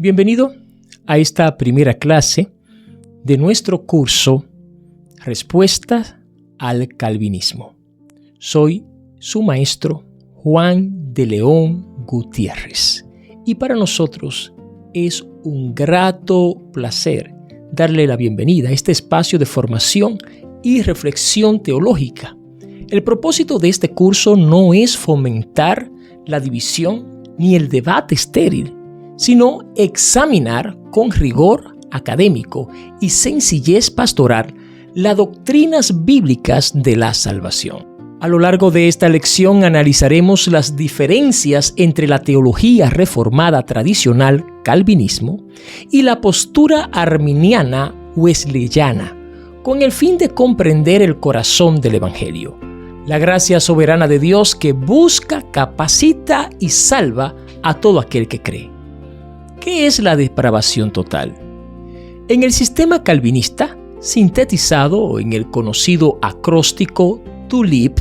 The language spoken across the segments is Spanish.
Bienvenido a esta primera clase de nuestro curso Respuestas al Calvinismo. Soy su maestro Juan de León Gutiérrez y para nosotros es un grato placer darle la bienvenida a este espacio de formación y reflexión teológica. El propósito de este curso no es fomentar la división ni el debate estéril, sino examinar con rigor académico y sencillez pastoral las doctrinas bíblicas de la salvación. A lo largo de esta lección analizaremos las diferencias entre la teología reformada tradicional, calvinismo, y la postura arminiana wesleyana, con el fin de comprender el corazón del Evangelio. La gracia soberana de Dios que busca, capacita y salva a todo aquel que cree. ¿Qué es la depravación total? En el sistema calvinista, sintetizado en el conocido acróstico TULIP,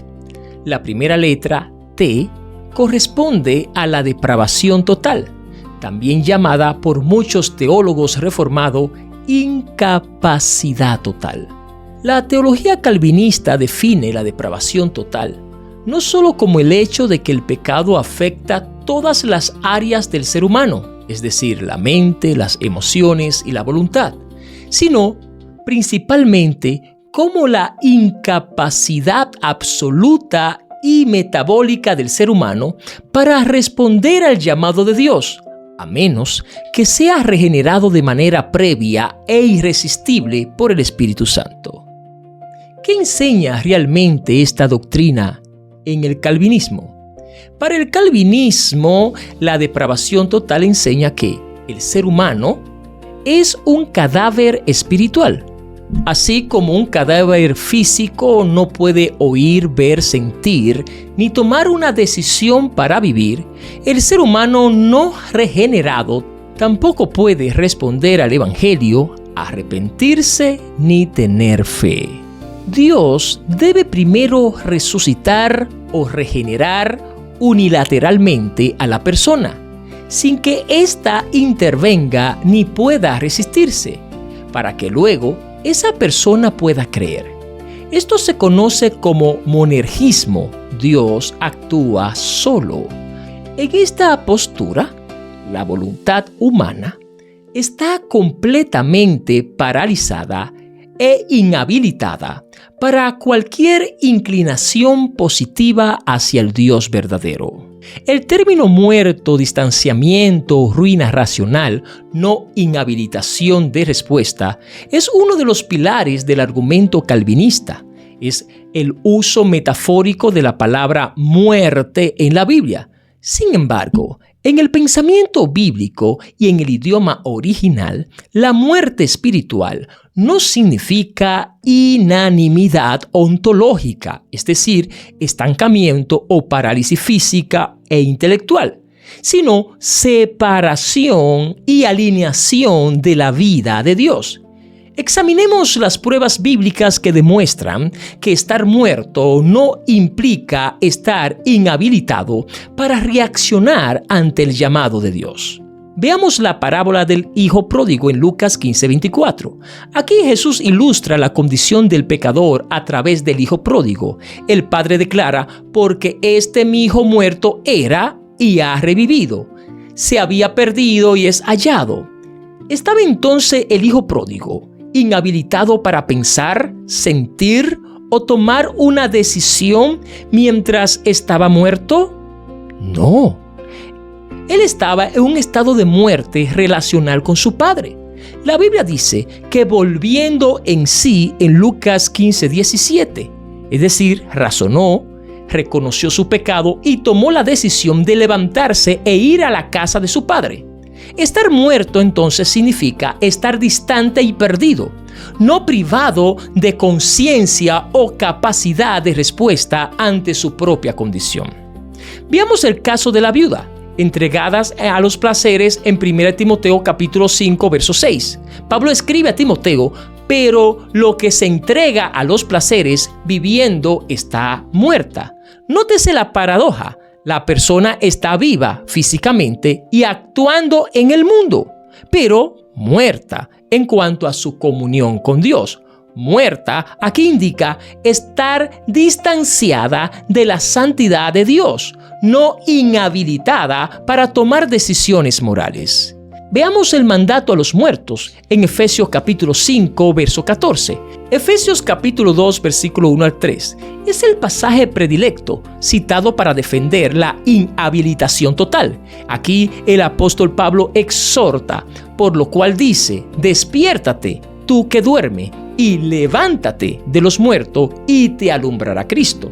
la primera letra T corresponde a la depravación total, también llamada por muchos teólogos reformados incapacidad total. La teología calvinista define la depravación total no solo como el hecho de que el pecado afecta todas las áreas del ser humano, es decir, la mente, las emociones y la voluntad, sino principalmente como la incapacidad absoluta y metabólica del ser humano para responder al llamado de Dios, a menos que sea regenerado de manera previa e irresistible por el Espíritu Santo. ¿Qué enseña realmente esta doctrina en el calvinismo? Para el calvinismo, la depravación total enseña que el ser humano es un cadáver espiritual. Así como un cadáver físico no puede oír, ver, sentir, ni tomar una decisión para vivir, el ser humano no regenerado tampoco puede responder al Evangelio, arrepentirse ni tener fe. Dios debe primero resucitar o regenerar unilateralmente a la persona, sin que ésta intervenga ni pueda resistirse, para que luego esa persona pueda creer. Esto se conoce como monergismo. Dios actúa solo. En esta postura, la voluntad humana está completamente paralizada e inhabilitada para cualquier inclinación positiva hacia el Dios verdadero. El término muerto, distanciamiento, ruina racional, no inhabilitación de respuesta, es uno de los pilares del argumento calvinista. Es el uso metafórico de la palabra muerte en la Biblia. Sin embargo, en el pensamiento bíblico y en el idioma original, la muerte espiritual no significa inanimidad ontológica, es decir, estancamiento o parálisis física e intelectual, sino separación y alineación de la vida de Dios. Examinemos las pruebas bíblicas que demuestran que estar muerto no implica estar inhabilitado para reaccionar ante el llamado de Dios. Veamos la parábola del hijo pródigo en Lucas 15:24. Aquí Jesús ilustra la condición del pecador a través del hijo pródigo. El padre declara: porque mi hijo muerto era y ha revivido. Se había perdido y es hallado. ¿Estaba entonces el hijo pródigo inhabilitado para pensar, sentir o tomar una decisión mientras estaba muerto? No. Él estaba en un estado de muerte relacional con su padre. La Biblia dice que volviendo en sí en Lucas 15:17, es decir, razonó, reconoció su pecado y tomó la decisión de levantarse e ir a la casa de su padre. Estar muerto entonces significa estar distante y perdido, no privado de conciencia o capacidad de respuesta ante su propia condición. Veamos el caso de la viuda, entregadas a los placeres en 1 Timoteo capítulo 5, verso 6. Pablo escribe a Timoteo: pero lo que se entrega a los placeres viviendo está muerta. Nótese la paradoja. La persona está viva físicamente y actuando en el mundo, pero muerta en cuanto a su comunión con Dios. Muerta aquí indica estar distanciada de la santidad de Dios, no inhabilitada para tomar decisiones morales. Veamos el mandato a los muertos en Efesios capítulo 5, verso 14. Efesios capítulo 2, versículo 1 al 3. Es el pasaje predilecto citado para defender la inhabilitación total. Aquí el apóstol Pablo exhorta, por lo cual dice: despiértate, tú que duerme, y levántate de los muertos, y te alumbrará Cristo.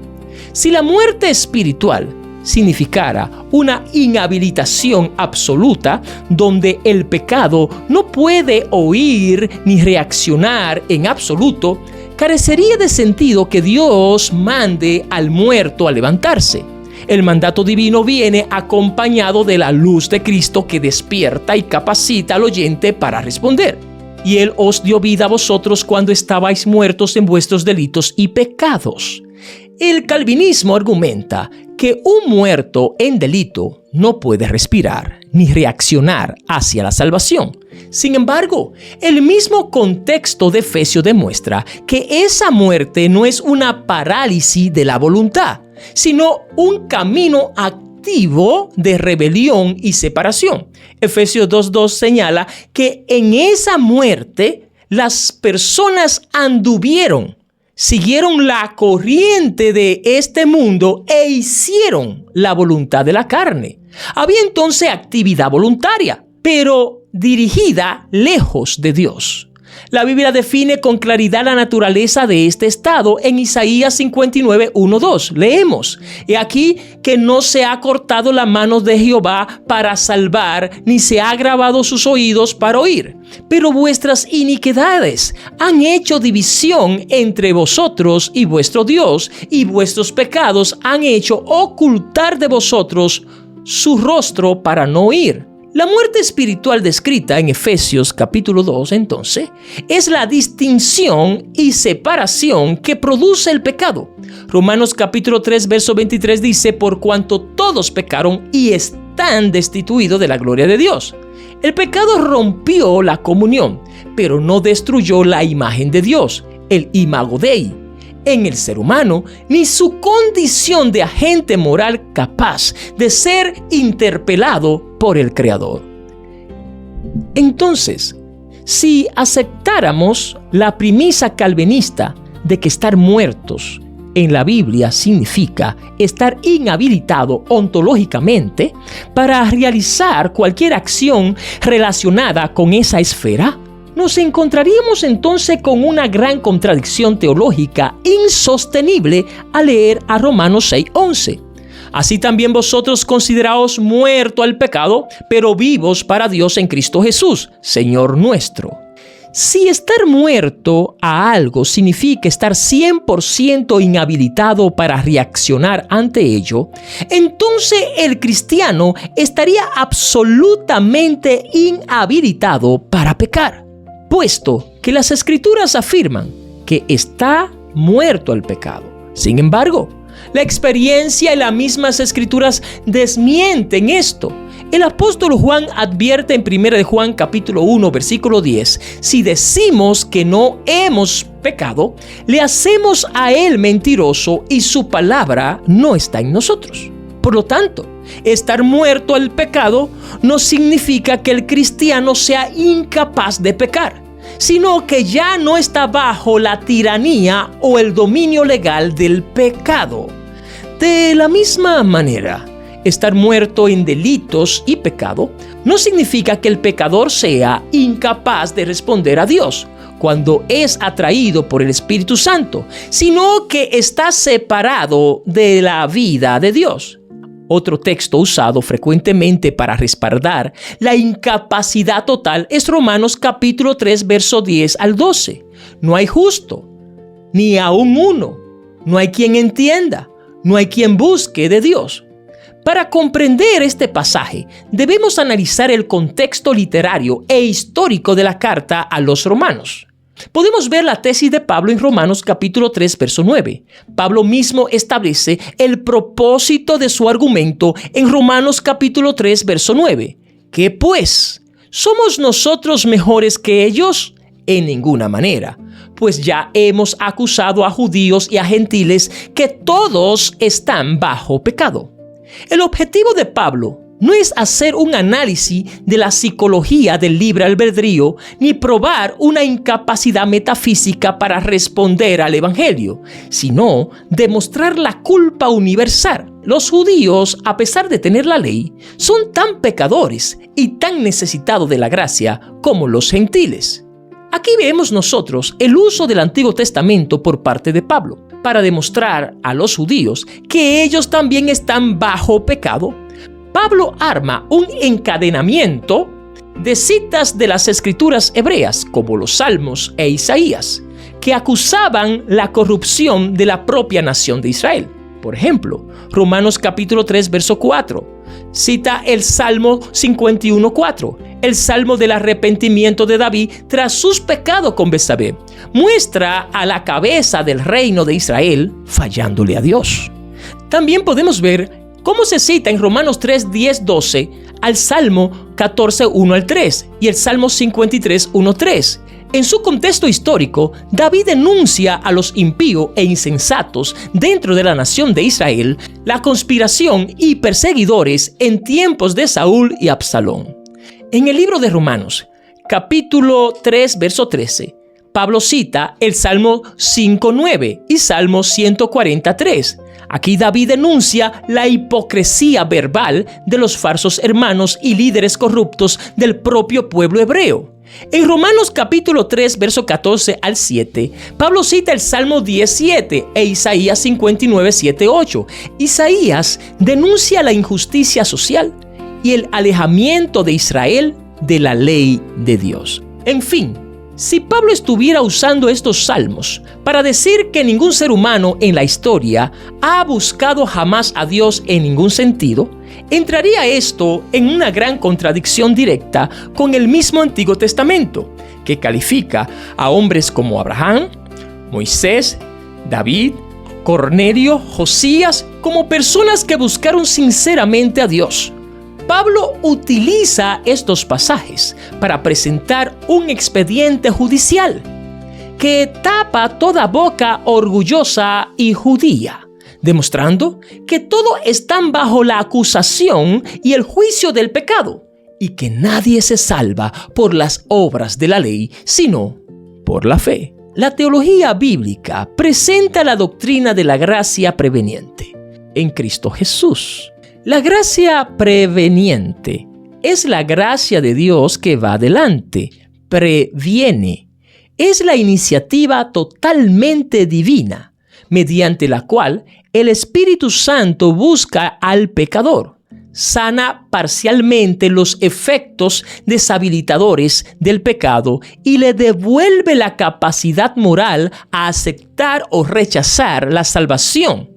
Si la muerte espiritual significara una inhabilitación absoluta donde el pecado no puede oír ni reaccionar en absoluto, carecería de sentido que Dios mande al muerto a levantarse. El mandato divino viene acompañado de la luz de Cristo que despierta y capacita al oyente para responder. Y Él os dio vida a vosotros cuando estabais muertos en vuestros delitos y pecados. El calvinismo argumenta que un muerto en delito no puede respirar ni reaccionar hacia la salvación. Sin embargo, el mismo contexto de Efesios demuestra que esa muerte no es una parálisis de la voluntad, sino un camino activo de rebelión y separación. Efesios 2:2 señala que en esa muerte las personas anduvieron, siguieron la corriente de este mundo e hicieron la voluntad de la carne. Había entonces actividad voluntaria, pero dirigida lejos de Dios. La Biblia define con claridad la naturaleza de este estado en Isaías 59:1-2. Leemos: He aquí que no se ha cortado la mano de Jehová para salvar, ni se ha agravado sus oídos para oír. Pero vuestras iniquidades han hecho división entre vosotros y vuestro Dios, y vuestros pecados han hecho ocultar de vosotros su rostro para no oír. La muerte espiritual descrita en Efesios capítulo 2, entonces, es la distinción y separación que produce el pecado. Romanos capítulo 3, verso 23 dice: por cuanto todos pecaron y están destituidos de la gloria de Dios. El pecado rompió la comunión, pero no destruyó la imagen de Dios, el imago Dei, en el ser humano, ni su condición de agente moral capaz de ser interpelado por el Creador. Entonces, si aceptáramos la premisa calvinista de que estar muertos en la Biblia significa estar inhabilitado ontológicamente para realizar cualquier acción relacionada con esa esfera, nos encontraríamos entonces con una gran contradicción teológica insostenible al leer a Romanos 6:11. Así también vosotros consideraos muertos al pecado, pero vivos para Dios en Cristo Jesús, Señor nuestro. Si estar muerto a algo significa estar 100% inhabilitado para reaccionar ante ello, entonces el cristiano estaría absolutamente inhabilitado para pecar, puesto que las Escrituras afirman que está muerto al pecado. Sin embargo, la experiencia y las mismas Escrituras desmienten esto. El apóstol Juan advierte en 1 de Juan capítulo 1, versículo 10, si decimos que no hemos pecado, le hacemos a él mentiroso y su palabra no está en nosotros. Por lo tanto, estar muerto al pecado no significa que el cristiano sea incapaz de pecar, sino que ya no está bajo la tiranía o el dominio legal del pecado. De la misma manera, estar muerto en delitos y pecado no significa que el pecador sea incapaz de responder a Dios cuando es atraído por el Espíritu Santo, sino que está separado de la vida de Dios. Otro texto usado frecuentemente para respaldar la incapacidad total es Romanos capítulo 3, verso 10-12. No hay justo, ni aun uno. No hay quien entienda, no hay quien busque de Dios. Para comprender este pasaje, debemos analizar el contexto literario e histórico de la carta a los romanos. Podemos ver la tesis de Pablo en Romanos capítulo 3, verso 9. Pablo mismo establece el propósito de su argumento en Romanos capítulo 3, verso 9. Que pues, ¿Somos nosotros mejores que ellos? En ninguna manera, pues ya hemos acusado a judíos y a gentiles que todos están bajo pecado. El objetivo de Pablo no es hacer un análisis de la psicología del libre albedrío ni probar una incapacidad metafísica para responder al Evangelio, sino demostrar la culpa universal. Los judíos, a pesar de tener la ley, son tan pecadores y tan necesitados de la gracia como los gentiles. Aquí vemos nosotros el uso del Antiguo Testamento por parte de Pablo para demostrar a los judíos que ellos también están bajo pecado. Pablo arma un encadenamiento de citas de las escrituras hebreas, como los Salmos e Isaías, que acusaban la corrupción de la propia nación de Israel. Por ejemplo, Romanos capítulo 3, verso 4, cita el Salmo 51:4, el Salmo del arrepentimiento de David tras sus pecados con Betsabé. Muestra a la cabeza del reino de Israel fallándole a Dios. También podemos ver cómo se cita en Romanos 3, 10, 12 al Salmo 14, 1 al 3 y el Salmo 53, 1, 3. En su contexto histórico, David denuncia a los impíos e insensatos dentro de la nación de Israel, la conspiración y perseguidores en tiempos de Saúl y Absalón. En el libro de Romanos, capítulo 3, verso 13, Pablo cita el Salmo 5:9 y Salmo 143. Aquí David denuncia la hipocresía verbal de los falsos hermanos y líderes corruptos del propio pueblo hebreo. En Romanos capítulo 3, verso 14 al 7, Pablo cita el Salmo 17 e Isaías 59, 7, 8. Isaías denuncia la injusticia social y el alejamiento de Israel de la ley de Dios. En fin, si Pablo estuviera usando estos salmos para decir que ningún ser humano en la historia ha buscado jamás a Dios en ningún sentido, entraría esto en una gran contradicción directa con el mismo Antiguo Testamento, que califica a hombres como Abraham, Moisés, David, Cornelio, Josías como personas que buscaron sinceramente a Dios. Pablo utiliza estos pasajes para presentar un expediente judicial que tapa toda boca orgullosa y judía, demostrando que todos están bajo la acusación y el juicio del pecado y que nadie se salva por las obras de la ley, sino por la fe. La teología bíblica presenta la doctrina de la gracia preveniente en Cristo Jesús. La gracia preveniente es la gracia de Dios que va adelante, previene. Es la iniciativa totalmente divina, mediante la cual el Espíritu Santo busca al pecador, sana parcialmente los efectos deshabilitadores del pecado y le devuelve la capacidad moral a aceptar o rechazar la salvación.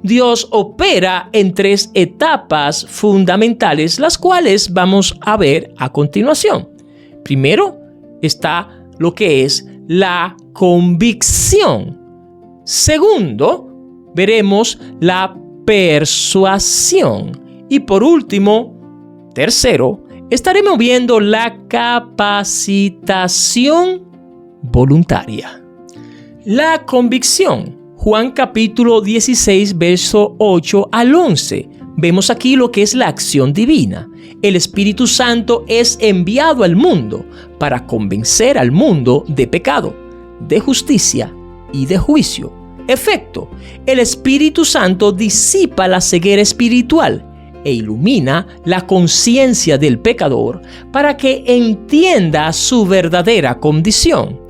Dios opera en 3 etapas fundamentales, las cuales vamos a ver a continuación. Primero está lo que es la convicción. Segundo, veremos la persuasión. Y por último, tercero, estaremos viendo la capacitación voluntaria. La convicción. Juan capítulo 16, verso 8 al 11. Vemos aquí lo que es la acción divina. El Espíritu Santo es enviado al mundo para convencer al mundo de pecado, de justicia y de juicio. Efecto, el Espíritu Santo disipa la ceguera espiritual e ilumina la conciencia del pecador para que entienda su verdadera condición.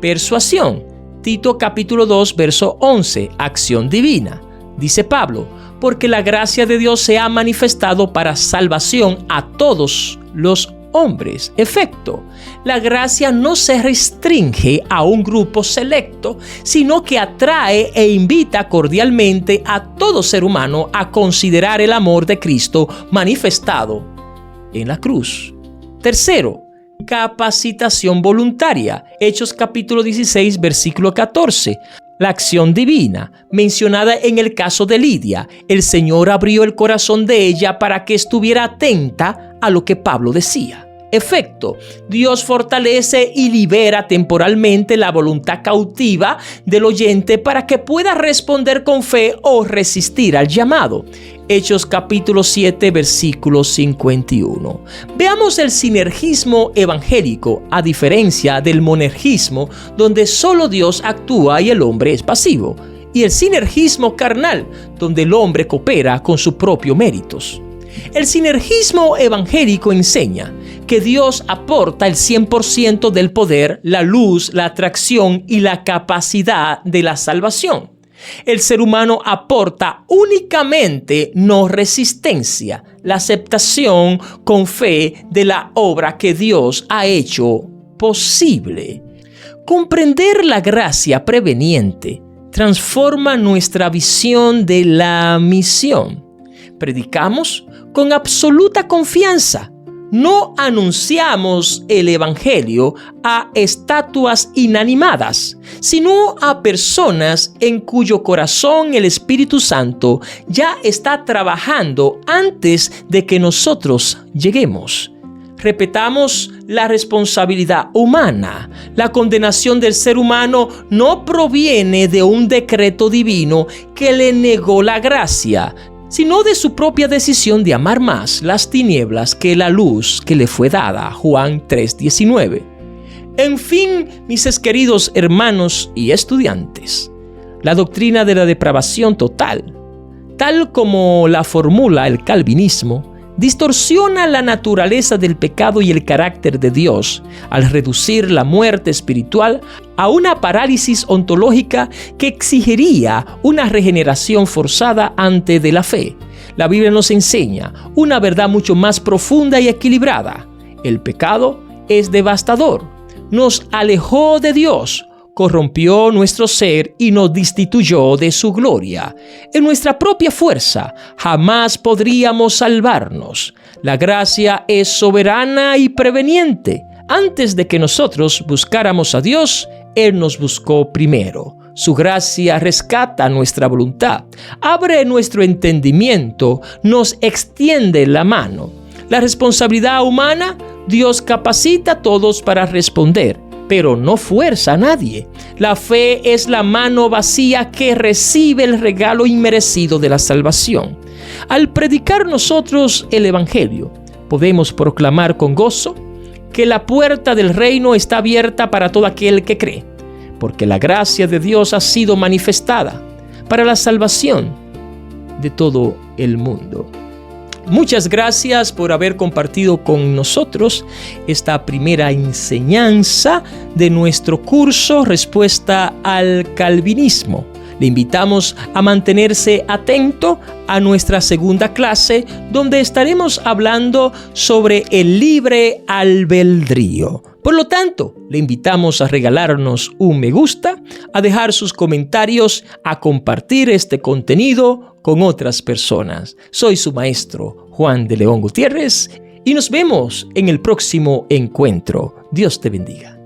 Persuasión. Tito capítulo 2, verso 11, acción divina. Dice Pablo, porque la gracia de Dios se ha manifestado para salvación a todos los hombres. Efecto, la gracia no se restringe a un grupo selecto, sino que atrae e invita cordialmente a todo ser humano a considerar el amor de Cristo manifestado en la cruz. Tercero, capacitación voluntaria. Hechos capítulo 16, versículo 14. La acción divina, mencionada en el caso de Lidia. El Señor abrió el corazón de ella para que estuviera atenta a lo que Pablo decía. efecto, Dios fortalece y libera temporalmente la voluntad cautiva del oyente para que pueda responder con fe o resistir al llamado. Hechos capítulo 7, versículo 51. Veamos el sinergismo evangélico, a diferencia del monergismo, donde solo Dios actúa y el hombre es pasivo, y el sinergismo carnal, donde el hombre coopera con sus propios méritos. El sinergismo evangélico enseña que Dios aporta el 100% del poder, la luz, la atracción y la capacidad de la salvación. El ser humano aporta únicamente no resistencia, la aceptación con fe de la obra que Dios ha hecho posible. Comprender la gracia preveniente transforma nuestra visión de la misión. Predicamos con absoluta confianza. No anunciamos el Evangelio a estatuas inanimadas, sino a personas en cuyo corazón el Espíritu Santo ya está trabajando antes de que nosotros lleguemos. Repetamos la responsabilidad humana. La condenación del ser humano no proviene de un decreto divino que le negó la gracia, sino de su propia decisión de amar más las tinieblas que la luz que le fue dada. Juan 3:19. En fin, mis queridos hermanos y estudiantes, la doctrina de la depravación total, tal como la formula el calvinismo, distorsiona la naturaleza del pecado y el carácter de Dios al reducir la muerte espiritual a una parálisis ontológica que exigiría una regeneración forzada antes de la fe. La Biblia nos enseña una verdad mucho más profunda y equilibrada. El pecado es devastador, nos alejó de Dios, corrompió nuestro ser y nos destituyó de su gloria. En nuestra propia fuerza jamás podríamos salvarnos. La gracia es soberana y preveniente. Antes de que nosotros buscáramos a Dios, Él nos buscó primero. Su gracia rescata nuestra voluntad, abre nuestro entendimiento, nos extiende la mano. La responsabilidad humana, Dios capacita a todos para responder, pero no fuerza a nadie. La fe es la mano vacía que recibe el regalo inmerecido de la salvación. Al predicar nosotros el Evangelio, podemos proclamar con gozo que la puerta del reino está abierta para todo aquel que cree, porque la gracia de Dios ha sido manifestada para la salvación de todo el mundo. Muchas gracias por haber compartido con nosotros esta primera enseñanza de nuestro curso Respuesta al Calvinismo. Le invitamos a mantenerse atento a nuestra segunda clase, donde estaremos hablando sobre el libre albedrío. Por lo tanto, le invitamos a regalarnos un me gusta, a dejar sus comentarios, a compartir este contenido con otras personas. Soy su maestro, Juan de León Gutiérrez, y nos vemos en el próximo encuentro. Dios te bendiga.